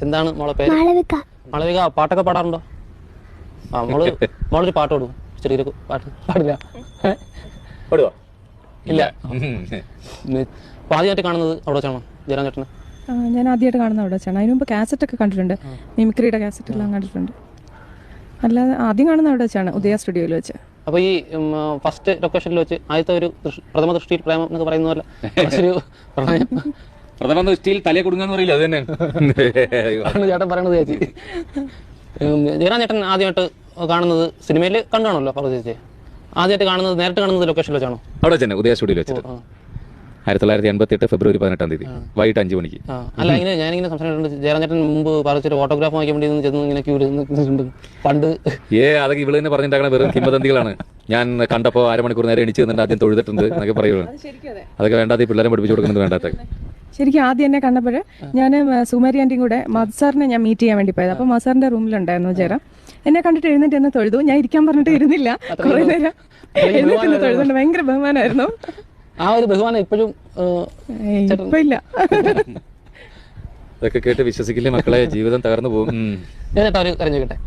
എന്താണ് മോളെ പേര്? മാളവിക. പാട്ടൊക്കെ പാടാറുണ്ടോ? ആ മോളൊരു പാട്ട് പാടും. ചെറിയൊരു പാട്ട് പാടില്ല. പാടുവോ? ഇല്ല. ആദ്യമായിട്ട് കാണുന്നത് അവിടെ വെച്ചാണോ ജയറാം ചേട്ടന്? ഞാൻ ആദ്യമായിട്ട് കാണുന്നത് അവിടെ വെച്ചാണ്. അതിന് മുമ്പ് കാസറ്റ് ഒക്കെ കണ്ടിട്ടുണ്ട്, മിമിക്രിയുടെ കാസറ്റ് എല്ലാം കണ്ടിട്ടുണ്ട്. അല്ലാതെ ആദ്യം കാണുന്ന അവിടെ വെച്ചാണ്, ഉദയ സ്റ്റുഡിയോയിൽ വെച്ച്. അപ്പൊ ഈ ഫസ്റ്റ് ലൊക്കേഷനിൽ വെച്ച് ആദ്യത്തെ ഒരു പ്രഥമ ദൃഷ്ടിയിൽ പ്രേമം എന്നൊക്കെ പറയുന്ന പോലെ പ്രഥമ ദൃഷ്ടിയിൽ തലയെ കൊടുങ്ങാന്ന് പറയില്ല, അത് തന്നെയാണ് ചേട്ടൻ പറയണത്. ചേച്ചി ജയറാം ചേട്ടൻ ആദ്യമായിട്ട് കാണുന്നത് സിനിമയിൽ കണ്ടാണല്ലോ ചേച്ചി? ആദ്യമായിട്ട് കാണുന്നത് നേരിട്ട് കാണുന്നത് ലൊക്കേഷനിൽ വെച്ചാണോ? അവിടെ വെച്ചാണ്, ഉദയ സ്റ്റുഡിയോയിൽ വെച്ചിട്ട് 1988 ഫെബ്രുവരി 18 വൈകിട്ട് 5 മണിക്ക്. അല്ല, ഇങ്ങനെ ഞാനിങ്ങനെ സംസാരിച്ചിട്ടുണ്ട്, ജയറാം ചേട്ടൻ മുമ്പ് പറഞ്ഞിട്ട് ഓട്ടോഗ്രാഫ് വാങ്ങിക്കാൻ വേണ്ടി ചെന്ന് ഇങ്ങനെ ക്യൂ പണ്ട്. അതൊക്കെ ഇവിടെ തന്നെ പറഞ്ഞിട്ടുണ്ടാക്കണ വെറും കിംവദന്തികളാണ്. ഞാൻ കണ്ടപ്പോൾ അരമണിക്കൂർ നേരെ എണിച്ച് നിന്നിട്ട് ആദ്യം തൊഴുതിട്ടുണ്ട് എന്നൊക്കെ പറയുന്നത്. അതൊക്കെ വേണ്ടാത്ത പിള്ളേരെ പഠിപ്പിച്ചു കൊടുക്കുന്നത് വേണ്ടാത്ത. ശരിക്കും ആദ്യം എന്നെ കണ്ടപ്പോൾ ഞാൻ സുമാരി ആൻറ്റിയും കൂടെ മദ്സാറിനെ ഞാൻ മീറ്റ് ചെയ്യാൻ വേണ്ടി പോയത്. അപ്പോൾ മദ്സാറിന്റെ റൂമിലുണ്ടായിരുന്നു ജയറാം. എന്നെ കണ്ടിട്ട് എഴുന്നേറ്റ് എന്ന് തൊഴുതു. ഞാൻ ഇരിക്കാൻ പറഞ്ഞിട്ട് ഇരുന്നില്ല, കുറെ നേരം എഴുന്നേറ്റ് തൊഴുതുണ്ട്. ഭയങ്കര ബഹുമാനമായിരുന്നു. ആ ഒരു ബഹുമാനം ഇപ്പോഴും ഇപ്പൊ ഇല്ല. ഇതൊക്കെ കേട്ട് വിശ്വസിക്കില്ലേ മക്കളെ, ജീവിതം തകർന്നു പോകും. ഞാൻ ഒരു കാര്യം ചോദിക്കട്ടെ?